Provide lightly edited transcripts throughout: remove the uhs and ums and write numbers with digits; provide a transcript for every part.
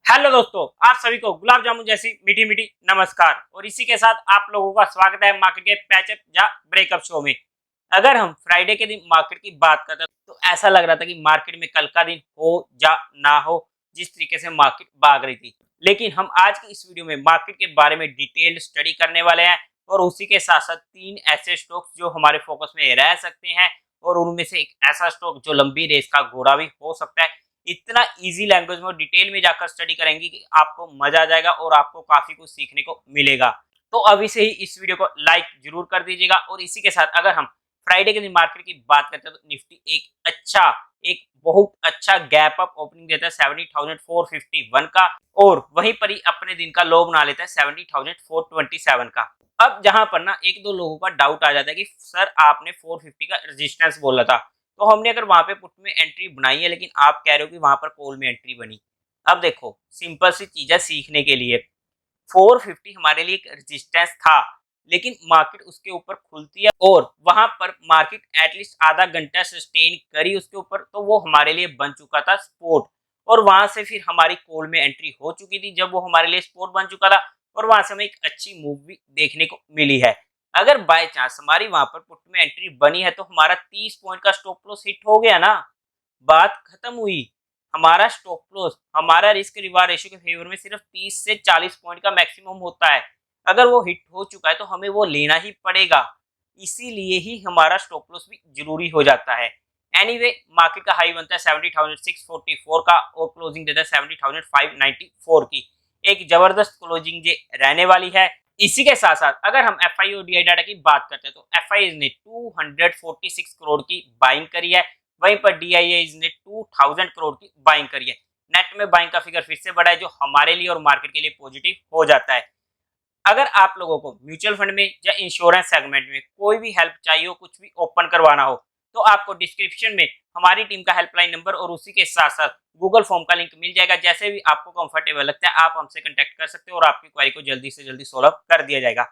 Hello दोस्तों, आप सभी को गुलाब जामुन जैसी मीठी मीठी नमस्कार। और इसी के साथ आप लोगों का स्वागत है मार्केट के पैचअप या ब्रेकअप शो में। अगर हम फ्राइडे के दिन मार्केट की बात करते हैं तो ऐसा लग रहा था कि मार्केट में कल का दिन हो या ना हो, जिस तरीके से मार्केट भाग रही थी। लेकिन हम आज की इस वीडियो में मार्केट के बारे में डिटेल स्टडी करने वाले हैं और उसी के साथ साथ 3 ऐसे स्टॉक्स जो हमारे फोकस में रह सकते हैं और उनमें से एक ऐसा स्टॉक जो लंबी रेस का घोड़ा भी हो सकता है। इतना इजी लैंग्वेज में डिटेल में जाकर स्टडी करेंगे कि आपको मजा आ जाएगा और आपको काफी कुछ सीखने को मिलेगा। तो अभी से ही इस वीडियो को लाइक जरूर कर दीजिएगा। और इसी के साथ अगर हम फ्राइडे के दिन मार्केट की बात करते हैं तो निफ्टी एक बहुत अच्छा गैप अप ओपनिंग देता है 70,451 का और वहीं पर ही अपने दिन का लो बना लेता है 70,427 का। अब जहां पर ना एक दो लोगों का डाउट आ जाता है कि सर आपने 450 का रेजिस्टेंस बोला था, तो हमने अगर वहां पे पुट में एंट्री बनाई है लेकिन आप कह रहे हो कि वहां पर कॉल में एंट्री बनी। अब देखो सिंपल सी चीज है सीखने के लिए। 450 हमारे लिए एक रेजिस्टेंस था लेकिन मार्केट उसके ऊपर खुलती है और वहां पर मार्केट एटलीस्ट आधा घंटा सस्टेन करी उसके ऊपर, तो वो हमारे लिए बन चुका था सपोर्ट। और वहां से फिर हमारी कॉल में एंट्री हो चुकी थी जब वो हमारे लिए सपोर्ट बन चुका था और वहां से हमें एक अच्छी मूव भी देखने को मिली है। अगर बाय चांस हमारी वहां पर पुट में एंट्री बनी है तो हमारा 30 पॉइंट का स्टॉप लॉस हिट हो गया ना, बात खत्म हुई। हमारा स्टॉप लॉस हमारा रिस्क रिवार्ड रेशियो के फेवर में सिर्फ 30 से 40 पॉइंट का मैक्सिमम होता है। अगर वो हिट हो चुका है तो हमें वो लेना ही पड़ेगा। इसीलिए ही हमारा स्टॉप लॉस भी जरूरी हो जाता है। एनीवे मार्केट का हाई बनता है 70,644 का और क्लोजिंग देता है 70,594 की। एक जबरदस्त क्लोजिंग ये रहने वाली है। इसी के साथ साथ अगर हम F I D I data की बात करते हैं तो एफ आई ने 246 करोड़ की बाइंग करी है, वहीं पर डी आई ने 2000 करोड़ की बाइंग करी है। नेट में बाइंग का फिगर फिर से बढ़ा है जो हमारे लिए और मार्केट के लिए पॉजिटिव हो जाता है। अगर आप लोगों को म्यूचुअल फंड में या इंश्योरेंस सेगमेंट में कोई भी हेल्प चाहिए हो, कुछ भी ओपन करवाना हो, तो आपको डिस्क्रिप्शन में हमारी टीम का हेल्पलाइन नंबर और उसी के साथ साथ गूगल फॉर्म का लिंक मिल जाएगा। जैसे भी आपको कंफर्टेबल लगता है आप हमसे कांटेक्ट कर सकते हो और आपकी क्वेरी को जल्दी से जल्दी सॉल्व कर दिया जाएगा।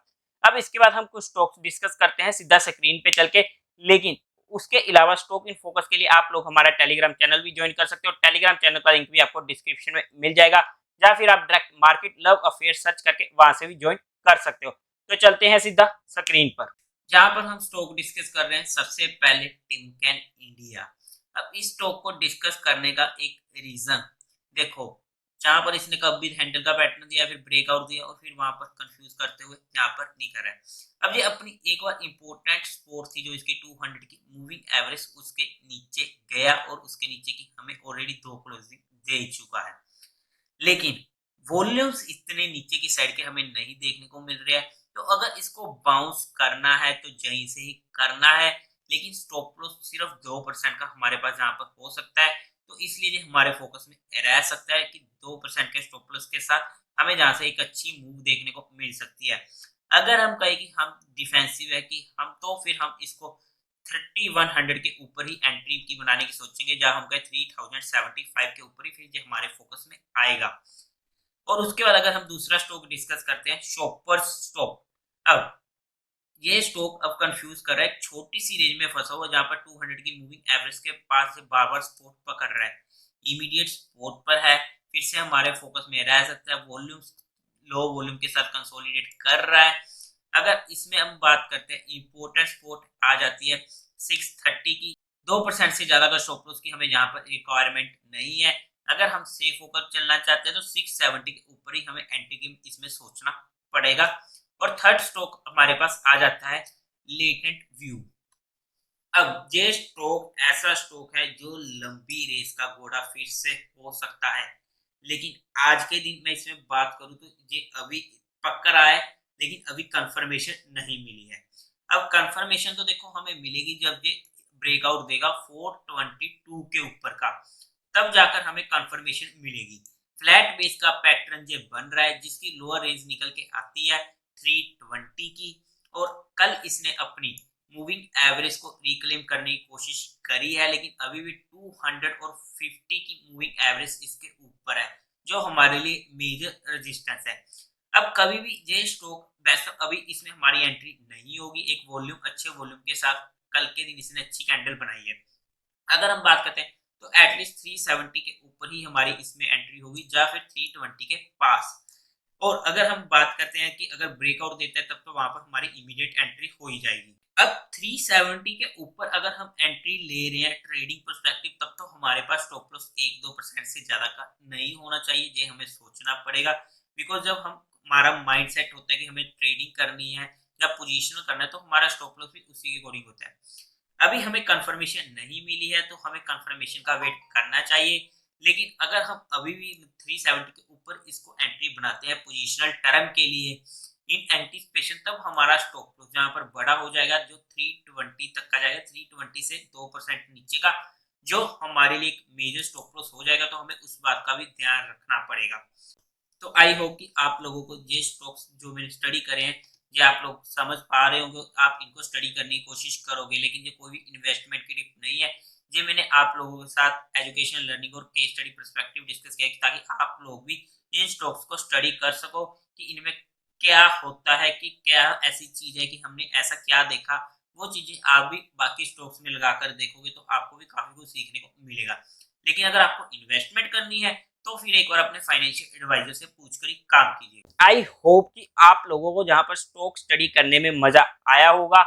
अब इसके बाद हम कुछ स्टॉक्स डिस्कस करते हैं सीधा स्क्रीन पे चल के। लेकिन उसके अलावा स्टॉक इन फोकस के लिए आप लोग हमारा टेलीग्राम चैनल भी ज्वाइन कर सकते हो। टेलीग्राम चैनल का लिंक भी आपको डिस्क्रिप्शन में मिल जाएगा या फिर आप direct market love affair search करके वहां से भी ज्वाइन कर सकते हो। तो चलते हैं सीधा स्क्रीन पर जहां पर हम स्टॉक डिस्कस कर रहे हैं। सबसे पहले टिमकेन इंडिया। अब इस स्टॉक को डिस्कस करने का एक रीजन देखो, जहां पर इसने कभी हैंडल का पैटर्न दिया फिर ब्रेकआउट दिया और फिर वहां पर कंफ्यूज करते हुए यहाँ पर निकल है। अब ये अपनी एक बार इंपॉर्टेंट सपोर्ट थी जो इसकी 200 की मूविंग एवरेज उसके नीचे गया और उसके नीचे की हमें ऑलरेडी दो क्लोजिंग दे चुका है। लेकिन वॉल्यूम्स इतने नीचे की साइड के हमें नहीं देखने को मिल रहे हैं। तो अगर इसको बाउंस करना है तो यहीं से ही करना है। लेकिन स्टॉप लॉस सिर्फ 2% का हमारे पास यहाँ पर हो सकता है, तो इसलिए ये हमारे फोकस में रह सकता है कि 2% के स्टॉप लॉस के साथ हमें जहाँ से एक अच्छी मूव देखने को मिल सकती है। अगर हम कहें कि हम डिफेंसिव है कि हम, तो फिर हम इसको 3100 के ऊपर ही एंट्री की बनाने की सोचेंगे, जहां हम कहें 3075 के ऊपर ही फिर ये हमारे फोकस में आएगा। और उसके बाद अगर हम दूसरा स्टॉक डिस्कस करते हैं शॉपर्स स्टॉक। अब ये स्टॉक अब कंफ्यूज कर रहा है, छोटी सी रेंज में फंसा हुआ जहां पर 200 की मूविंग एवरेज के पास से बार बार सपोर्ट पकड़ रहा है, इमीडिएट सपोर्ट पर है। फिर से हमारे फोकस में रह सकता है, वॉल्यूम लो वॉल्यूम के साथ कंसोलिडेट कर रहा है। अगर इसमें हम बात करते हैं इंपोर्टेंट सपोर्ट आ जाती है 630 की। 2% से ज्यादा का स्टॉप लॉस की हमें यहाँ पर रिक्वायरमेंट नहीं है। अगर हम सेफ होकर चलना चाहते हैं तो 670 के ऊपर ही हमें एंट्री की इसमें सोचना पड़ेगा। और थर्ड स्टॉक हमारे पास आ जाता है लेटेंट व्यू। अब ये स्टॉक ऐसा स्टॉक है जो लंबी रेस का घोड़ा फिर से हो सकता है। लेकिन आज के दिन मैं इसमें बात करूं तो ये अभी पक्का रहा है लेकिन अभी कंफर्मेशन नहीं मिली है। अब कंफर्मेशन तो देखो हमें मिलेगी जब ये ब्रेकआउट देगा 422 के ऊपर का, तब जाकर हमें कंफर्मेशन मिलेगी। फ्लैट बेस का पैटर्न ये बन रहा है जिसकी लोअर रेंज निकल के आती है 320 की। और कल इसने अपनी मूविंग एवरेज को रिक्लेम करने की कोशिश करी है लेकिन अभी भी 250 की मूविंग एवरेज इसके ऊपर है जो हमारे लिए मेजर रेजिस्टेंस है। अब कभी भी ये स्टॉक वैसे अभी इसमें हमारी एंट्री नहीं होगी। एक वॉल्यूम अच्छे वॉल्यूम के साथ कल के दिन इसने अच्छी कैंडल बनाई है। अगर हम बात करते हैं तो एटलीस्ट 370 के ऊपर ही हमारी इसमें एंट्री होगी या फिर 320 के पास। और अगर हम बात करते हैं कि अगर ब्रेकआउट देता है तब तो वहां पर हमारी इमीडिएट एंट्री हो ही जाएगी। अब 370 के ऊपर अगर हम एंट्री ले रहे हैं ट्रेडिंग पर्सपेक्टिव, तब तो हमारे पास स्टॉप लॉस 1-2% से ज्यादा का नहीं होना चाहिए, ये हमें सोचना पड़ेगा। बिकॉज जब हम हमारा माइंड सेट होता है कि हमें ट्रेडिंग करनी है या पोजिशनल करना है, तो हमारा स्टॉप लॉस भी उसी के अकॉर्डिंग होता है। अभी हमें कंफर्मेशन नहीं मिली है तो हमें कंफर्मेशन का वेट करना चाहिए। लेकिन अगर हम अभी भी 370 के ऊपर इसको एंट्री बनाते हैं पोजिशनल टर्म के लिए इन एंटीसिपेशन, तब हमारा स्टॉप लॉस जहां पर बड़ा हो जाएगा, जो 320 तक का जाएगा, 320 से 2% नीचे का, जो हमारे लिए एक मेजर स्टॉप लॉस हो जाएगा। तो हमें उस बात का भी ध्यान रखना पड़ेगा। तो आई होप कि आप लोगों को ये स्टॉक्स जो मैंने स्टडी करे हैं ये आप लोग समझ पा रहे होंगे, आप इनको स्टडी करने की कोशिश करोगे। लेकिन ये कोई भी इन्वेस्टमेंट की टिप नहीं है, ये मैंने आप लोगों के साथ एजुकेशन लर्निंग और केस स्टडी पर्सपेक्टिव डिस्कस किया ताकि आप लोग भी इन स्टॉक्स को स्टडी कर सको कि इनमें क्या होता है, कि क्या ऐसी चीज है, कि हमने ऐसा क्या देखा। वो चीजें आप भी बाकी स्टॉक्स में लगाकर देखोगे तो आपको भी काफी कुछ सीखने को मिलेगा। लेकिन अगर आपको इन्वेस्टमेंट करनी है तो फिर एक बार अपने फाइनेंशियल एडवाइजर से पूछकर ही काम कीजिए। आई होप कि आप लोगों को जहां पर स्टॉक स्टडी करने में मजा आया होगा,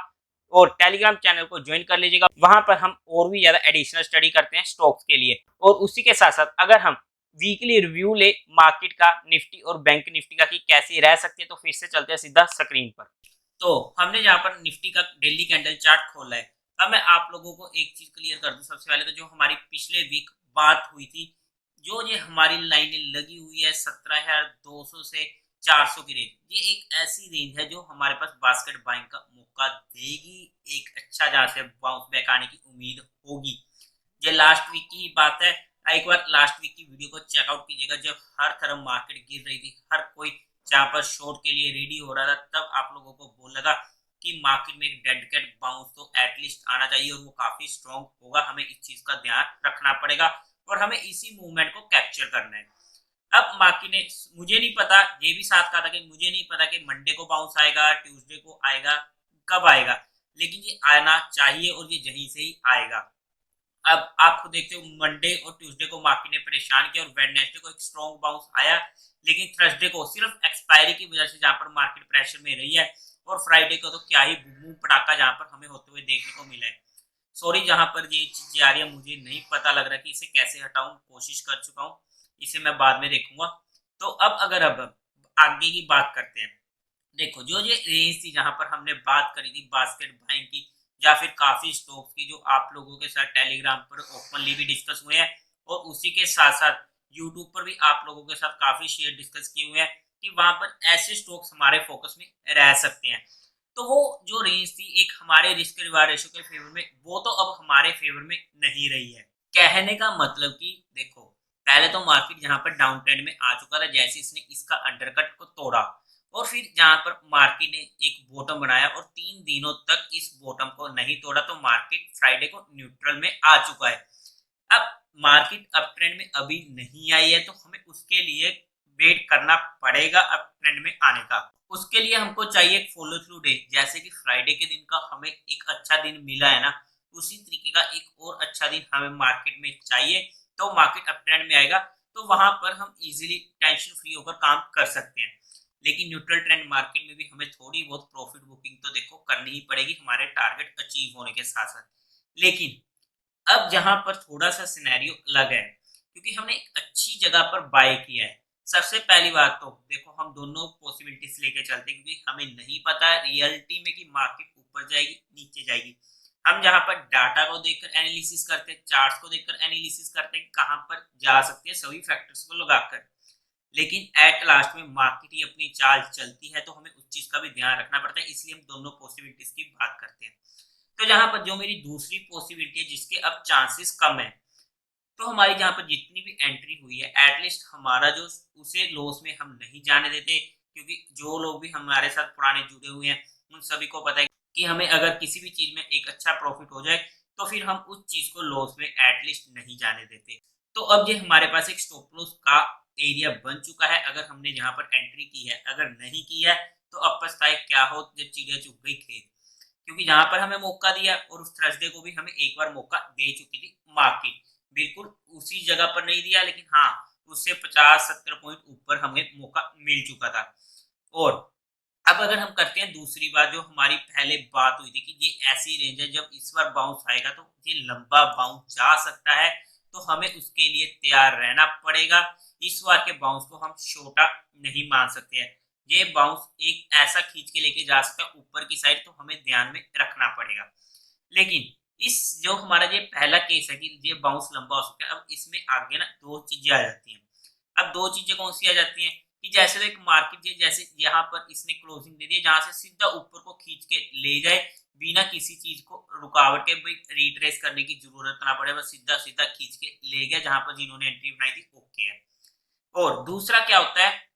और टेलीग्राम चैनल को ज्वाइन कर लीजिएगा। वहां पर हम और भी ज्यादा एडिशनल स्टडी करते हैं स्टॉक्स के लिए। और उसी के साथ साथ अगर हम वीकली रिव्यू ले मार्केट का, निफ्टी और बैंक निफ्टी का कि कैसी रह सकती है, तो फिर से चलते हैं सीधा स्क्रीन पर। तो हमने यहाँ पर निफ्टी का डेली कैंडल चार्ट खोला है। अब मैं आप लोगों को एक चीज क्लियर कर दूं। सबसे पहले तो जो हमारी पिछले वीक बात हुई थी, जो ये हमारी लाइनें लगी हुई है 17,200 से 400 की रेंज, ये एक ऐसी रेंज है जो हमारे पास बास्केट बाइंग का मौका देगी, एक अच्छा जहां से बाउंस बैक आने की उम्मीद होगी। ये लास्ट वीक की ही बात है। एक बार लास्ट वीक की वीडियो को चेकआउट कीजिएगा, जब हर तरफ मार्केट गिर रही थी, हर कोई जहां पर शॉर्ट के लिए रेडी हो रहा था, तब आप लोगों को बोल लगा कि मार्केट में एक डेड कैट बाउंस तो एटलीस्ट आना चाहिए और वो काफी स्ट्रॉन्ग होगा। हमें इस चीज का ध्यान रखना पड़ेगा और हमें इसी मूवमेंट को कैप्चर करना है। अब मार्केट ने, मुझे नहीं पता, ये भी साथ कहा था कि मुझे नहीं पता कि मंडे को बाउंस आएगा, ट्यूसडे को आएगा, कब आएगा, लेकिन ये आना चाहिए और ये यहीं से ही आएगा। अब आप खुद देखते हो मंडे और ट्यूसडे को मार्केट ने परेशान किया और वेडनेसडे को एक स्ट्रॉन्ग बाउंस आया, लेकिन थर्सडे को सिर्फ एक्सपायरी की वजह से जहां पर मार्केट प्रेशर में रही है, और फ्राइडे को तो क्या ही बूम पटाखा जहां पर हमें होते हुए देखने को मिला है। सॉरी, जहां पर ये चीजें आ रही है मुझे नहीं पता लग रहा कि इसे कैसे हटाऊं, कोशिश कर चुका हूं, इसे मैं बाद में देखूंगा। तो अब आगे की बात करते हैं। देखो, जो ये रेंज थी जहां पर हमने बात करी थी बास्केट बाइंग की या फिर काफी स्टॉक्स की, जो आप लोगों के साथ टेलीग्राम पर ओपनली भी डिस्कस हुए हैं और उसी के साथ साथ यूट्यूब पर भी आप लोगों के साथ काफी शेयर डिस्कस किए हुए हैं कि वहां पर ऐसे स्टॉक्स हमारे फोकस में रह सकते हैं। तो वो जो रेंज थी एक हमारे रिस्क रिवार्ड रेशो के फेवर में, वो तो अब हमारे फेवर में नहीं रही है। कहने का मतलब कि देखो, पहले तो मार्केट जहां पर डाउन ट्रेंड में आ चुका था, जैसे इसने इसका अंडरकट को तोड़ा और फिर जहां पर मार्केट ने एक बॉटम बनाया और 3 दिनों तक इस बॉटम को नहीं तोड़ा, तो मार्केट फ्राइडे को न्यूट्रल में आ चुका है। अब मार्केट अप ट्रेंड में अभी नहीं आई है, तो हमें उसके लिए वेट करना पड़ेगा अप ट्रेंड में आने का। उसके लिए हमको चाहिए एक फॉलो थ्रू डे, जैसे कि फ्राइडे के दिन का हमें एक अच्छा दिन मिला है ना, उसी तरीके का एक और अच्छा दिन हमें मार्केट में चाहिए, तो मार्केट अप ट्रेंड में आएगा, तो वहां पर हम इजीली टेंशन फ्री होकर काम कर सकते हैं। लेकिन न्यूट्रल ट्रेंड मार्केट में भी हमें थोड़ी बहुत प्रॉफिट बुकिंग तो देखो करनी ही पड़ेगी हमारे टारगेट अचीव होने के साथ साथ। लेकिन अब जहां पर थोड़ा सा सिनेरियो अलग है, क्योंकि हमने एक अच्छी जगह पर बाय किया है। सबसे पहली बात तो देखो, हम दोनों पॉसिबिलिटीज लेके चलते हैं, क्योंकि हमें नहीं पता रियलिटी में कि मार्केट ऊपर जाएगी नीचे जाएगी। हम जहां पर डाटा को देखकर एनालिसिस करते हैं, चार्ट्स को देखकर एनालिसिस करते हैं कहां पर जा सकते हैं सभी फैक्टर्स को लगाकर, लेकिन एट लास्ट में मार्केट ही अपनी चाल चलती है, तो हमें उस चीज का भी ध्यान रखना पड़ता है। इसलिए हम दोनों पॉसिबिलिटीज की बात करते हैं। तो जहां पर जो मेरी दूसरी पॉसिबिलिटी है जिसके अब चांसेस कम है, तो हमारी जहां पर जितनी भी एंट्री हुई है एटलीस्ट हमारा जो उसे लॉस में हम नहीं जाने देते, क्योंकि जो लोग भी हमारे साथ पुराने जुड़े हुए हैं उन सभी को पता है कि हमें अगर किसी भी चीज में एक अच्छा प्रॉफिट हो जाए तो फिर हम उस चीज को लॉस में एटलीस्ट नहीं जाने देते। तो अब ये हमारे पास एक स्टॉप लॉस का एरिया बन चुका है, अगर हमने जहां पर एंट्री की है। अगर नहीं की है तो अब पछताए क्या हो जब चिड़िया चुग गई खेत, क्योंकि जहां पर हमें मौका दिया और उस थर्सडे को भी हमें एक बार मौका दे चुकी थी मार्केट। बिल्कुल उसी जगह पर नहीं दिया, लेकिन हाँ उससे 50-70 पॉइंट ऊपर हमें मौका मिल चुका था। और अब अगर हम करते हैं दूसरी बात, जो हमारी पहले बात हुई थी कि ये ऐसी रेंज है जब इस बार बाउंस आएगा तो ये लंबा बाउंस जा सकता है, तो हमें उसके लिए तैयार रहना पड़ेगा। इस बार के बाउंस को हम छोटा नहीं मान सकते हैं। ये बाउंस एक ऐसा खींच के लेके जा सकता है ऊपर की साइड, तो हमें ध्यान में रखना पड़ेगा। लेकिन इस जो हमारा ये पहला केस है कि ये बाउंस लंबा हो सकता है, अब इसमें आगे ना दो चीजें आ जाती हैं। अब दो चीजें कौन सी आ जाती हैं कि जैसे तो एक मार्केट जैसे यहाँ पर इसने क्लोजिंग दे दी है जहां से सीधा ऊपर को खींच के ले जाए, बिना किसी चीज को रुकावट के, भाई रिट्रेस करने की जरूरत ना पड़े, बस सीधा सीधा खींच के ले गया जहां पर जिन्होंने एंट्री बनाई थी ओके है। और दूसरा क्या होता है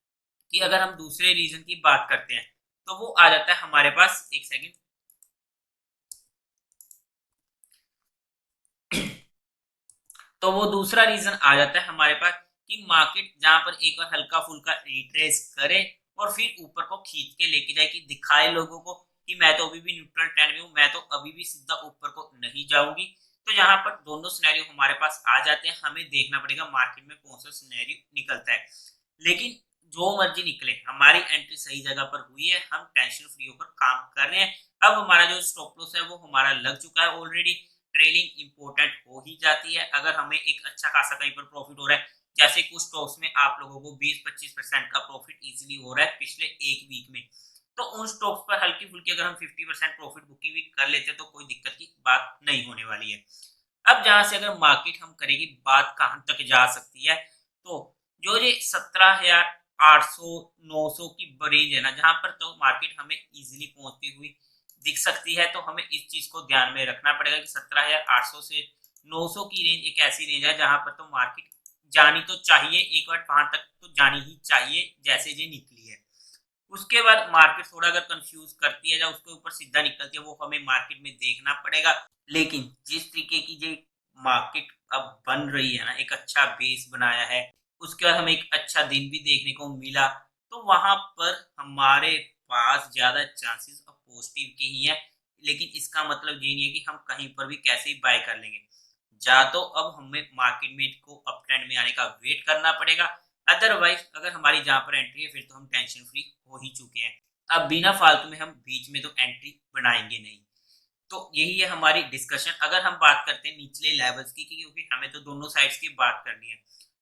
कि अगर हम दूसरे रीजन की बात करते हैं तो वो आ जाता है हमारे पास, एक सेकंड, तो वो दूसरा रीजन आ जाता है हमारे पास कि मार्केट जहां पर एक बार हल्का फुल्का रिट्रेस करे और फिर ऊपर को खींच के लेके जाए, कि दिखाए लोगों को कि मैं तो अभी भी न्यूट्रल ट्रेंड में हूं, मैं तो अभी भी सीधा ऊपर को नहीं जाऊंगी। तो यहाँ पर दोनों सिनेरियो हमारे पास आ जाते हैं, हमें देखना पड़ेगा मार्केट में कौन सा सिनेरियो निकलता है। लेकिन जो मर्जी निकले, हमारी एंट्री सही जगह पर हुई है, हम टेंशन फ्री होकर काम कर रहे हैं। अब हमारा जो स्टॉप लॉस है वो हमारा लग चुका है ऑलरेडी। ट्रेलिंग इंपॉर्टेंट हो ही जाती है अगर हमें एक अच्छा खासा कहीं पर प्रॉफिट हो रहा है। जैसे कुछ स्टॉक्स में आप लोगों को 20-25% का प्रॉफिट इजीली हो रहा है पिछले एक वीक में, तो उन स्टॉक्स पर हल्की फुल्की अगर हम 50% प्रॉफिट बुकिंग भी कर लेते हैं तो कोई दिक्कत की बात नहीं होने वाली है। अब जहां से अगर मार्केट हम करेगी बात कहां तक जा सकती है, तो जो ये 17,800-900 की रेंज है ना, जहां पर तो मार्केट हमें इजीली पहुंचती हुई दिख सकती है, तो हमें इस चीज को ध्यान में रखना पड़ेगा कि 17,800 से 900 की रेंज एक ऐसी रेंज है जहां पर तो मार्केट जानी तो चाहिए, एक बार वहां तक तो जानी ही चाहिए जैसे ये निकली है। उसके बाद मार्केट थोड़ा अगर कंफ्यूज करती है या उसके ऊपर सीधा निकलती है, वो हमें मार्केट में देखना पड़ेगा। लेकिन जिस तरीके की जो मार्केट अब बन रही है ना, एक अच्छा बेस बनाया है, उसके बाद हमें एक अच्छा दिन भी देखने को मिला, तो वहां पर हमारे पास ज्यादा चांसेस अब पॉजिटिव के ही है। लेकिन इसका मतलब ये नहीं है कि हम कहीं पर भी कैसे ही बाय कर लेंगे। या तो अब हमें मार्केट में को अप ट्रेंड में आने का वेट करना पड़ेगा, अदरवाइज अगर हमारी जहां पर एंट्री है फिर तो हम टेंशन फ्री हो ही चुके हैं। अब बिना फालतू में हम बीच में तो एंट्री बनाएंगे नहीं। तो यही है हमारी डिस्कशन। अगर हम बात करते हैं निचले लेवल्स की, क्योंकि हमें तो दोनों साइड्स की बात करनी है,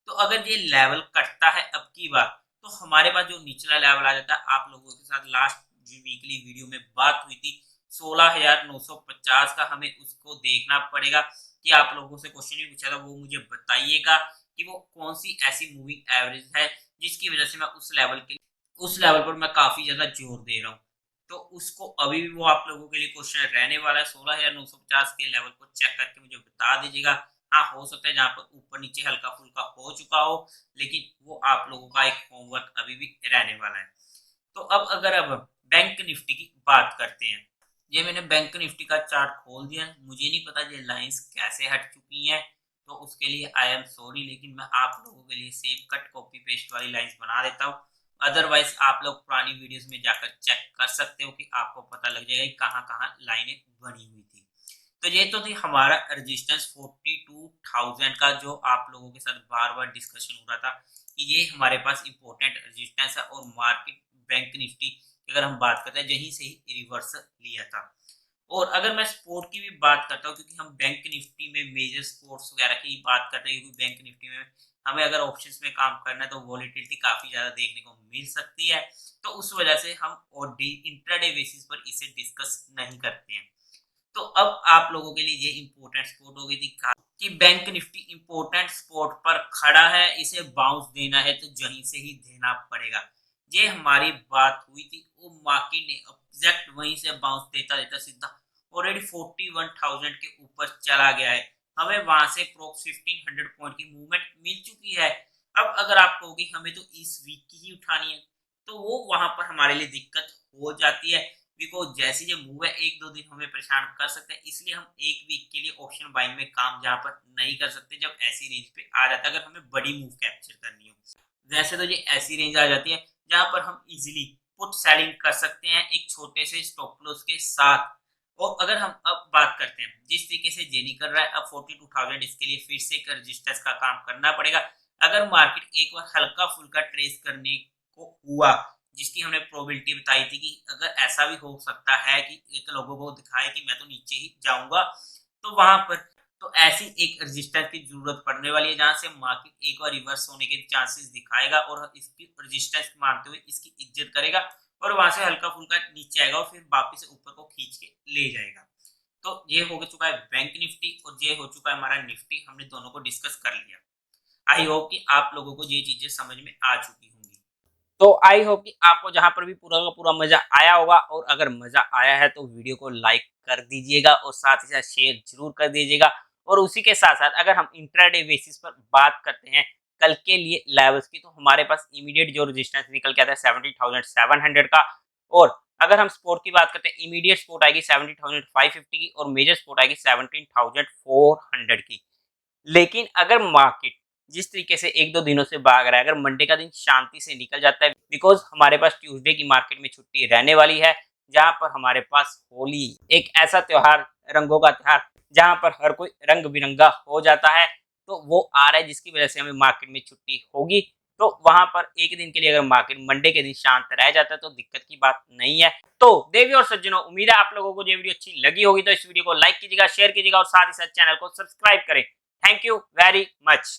तो अगर ये लेवल कटता है अब की बार, तो हमारे पास जो निचला लेवल आ जाता है, आप लोगों के साथ लास्ट वीकली वीडियो में बात हुई थी 16,950 का, हमें उसको देखना पड़ेगा। कि आप लोगों से क्वेश्चन भी पूछा था, वो मुझे बताइएगा कि वो कौन सी ऐसी मूविंग एवरेज है जिसकी वजह से मैं उस लेवल पर मैं काफी ज्यादा जोर दे रहा हूँ। तो उसको अभी भी वो आप लोगों के लिए क्वेश्चन रहने वाला है। 16,950 के लेवल को चेक करके मुझे बता दीजिएगा। हाँ, हो सकता है जहाँ पर ऊपर नीचे हल्का फुल्का हो चुका हो, लेकिन वो आप लोगों का एक होमवर्क अभी भी रहने वाला है। तो अब बैंक निफ्टी की बात करते हैं। ये मैंने बैंक निफ्टी का चार्ट खोल दिया है। मुझे नहीं पता ये लाइंस कैसे हट चुकी हैं, तो उसके लिए आई एम सॉरी, लेकिन मैं आप लोगों के लिए सेम कट कॉपी पेस्ट वाली लाइंस बना देता हूँ। अदरवाइज आप लोग पुरानी वीडियोस में जाकर चेक कर सकते हो कि आपको पता लग जाएगा कि कहाँ कहाँ लाइनें बनी हुई थी। तो ये तो थी हमारा रेजिस्टेंस 42,000 का, जो आप लोगों के साथ बार बार डिस्कशन हो रहा था कि ये हमारे पास इंपॉर्टेंट रेजिस्टेंस है। और मार्केट बैंक निफ्टी अगर हम बात करते हैं यहीं से ही रिवर्स लिया था। और अगर मैं स्पोर्ट की भी बात करता हूँ, क्योंकि हम बैंक निफ्टी में मेजर स्पोर्ट्स वगैरह की बात करते हैं, क्योंकि बैंक निफ्टी में हमें अगर ऑप्शंस में काम करना है तो वॉलेटिलिटी काफी ज्यादा देखने को मिल सकती है, तो उस वजह से हम और इंट्राडे बेसिस पर इसे डिस्कस नहीं करते हैं। तो अब आप लोगों के लिए ये इंपॉर्टेंट स्पोर्ट होगी थी कि बैंक निफ्टी इंपॉर्टेंट स्पोर्ट पर खड़ा है, इसे बाउंस देना है तो यहीं से ही देना पड़ेगा। ये हमारी बात हुई थी, वो मार्केट ने एग्जैक्ट वहीं से बाउंस देता देता सीधा ऑलरेडी 41,000 के ऊपर चला गया है। हमें वहां से प्रोक्स 1500 पॉइंट की मूवमेंट मिल चुकी है। अब अगर आप कहोगे हमें तो इस वीक की ही उठानी है, तो वो वहां पर हमारे लिए दिक्कत हो जाती है। बिकॉज जैसी जो मूव है एक दो दिन हमें परेशान कर सकते हैं, इसलिए हम एक वीक के लिए ऑप्शन बाइंग में काम जहां पर नहीं कर सकते जब ऐसी रेंज पे आ जाता है, अगर हमें बड़ी मूव कैप्चर करनी हो। वैसे तो ये ऐसी रेंज आ जाती है जहां पर हम इजीली पुट सेलिंग कर सकते हैं एक छोटे से स्टॉप लॉस के साथ। और अगर हम अब बात करते हैं जिस तरीके से जेनी कर रहा है, अब 42,000 इसके लिए फिर से एक रजिस्टर्स का काम करना पड़ेगा। अगर मार्केट एक बार हल्का फुल्का ट्रेस करने को हुआ, जिसकी हमने प्रोबेबिलिटी बताई थी कि अगर ऐसा भी हो सकता है कि एक लोगों को दिखाए कि मैं तो नीचे ही जाऊंगा, तो वहां पर तो ऐसी एक रजिस्टेंस की जरूरत पड़ने वाली है जहां से मार्केट एक बार रिवर्स होने के चांसेस दिखाएगा और इसकी रजिस्टेंस मानते हुए इसकी इज्जत करेगा और वहां से हल्का फुल्का नीचे आएगा और फिर वापिस ऊपर को खींच के ले जाएगा। तो ये हो चुका है बैंक निफ्टी और ये हो चुका है हमारा निफ्टी, हमने दोनों को डिस्कस कर लिया। आई होप कि आप लोगों को ये चीजें समझ में आ चुकी होंगी। तो आई होप कि आपको जहां पर भी पूरा का पूरा मजा आया होगा, और अगर मजा आया है तो वीडियो को लाइक कर दीजिएगा और साथ ही साथ शेयर जरूर कर दीजिएगा। और उसी के साथ साथ अगर हम इंट्राडे बेसिस पर बात करते हैं कल के लिए लेवल्स की, तो हमारे पास इमीडिएट जो रेजिस्टेंस निकल के आता है 70,700 का। और अगर हम सपोर्ट की बात करते हैं, इमीडिएट सपोर्ट आएगी 70,550 की और मेजर सपोर्ट आएगी 17,400 की। लेकिन अगर मार्केट जिस तरीके से एक दो दिनों से भाग रहा है, अगर मंडे का दिन शांति से निकल जाता है, बिकॉज हमारे पास ट्यूसडे की मार्केट में छुट्टी रहने वाली है, जहां पर हमारे पास होली एक ऐसा त्योहार, रंगों का त्योहार, जहां पर हर कोई रंग बिरंगा हो जाता है, तो वो आ रहा है जिसकी वजह से हमें मार्केट में छुट्टी होगी। तो वहां पर एक दिन के लिए अगर मार्केट मंडे के दिन शांत रह जाता है तो दिक्कत की बात नहीं है। तो देवी और सज्जनों, उम्मीद है आप लोगों को ये वीडियो अच्छी लगी होगी, तो इस वीडियो को लाइक कीजिएगा, शेयर कीजिएगा और साथ ही साथ चैनल को सब्सक्राइब करें। Thank you very much.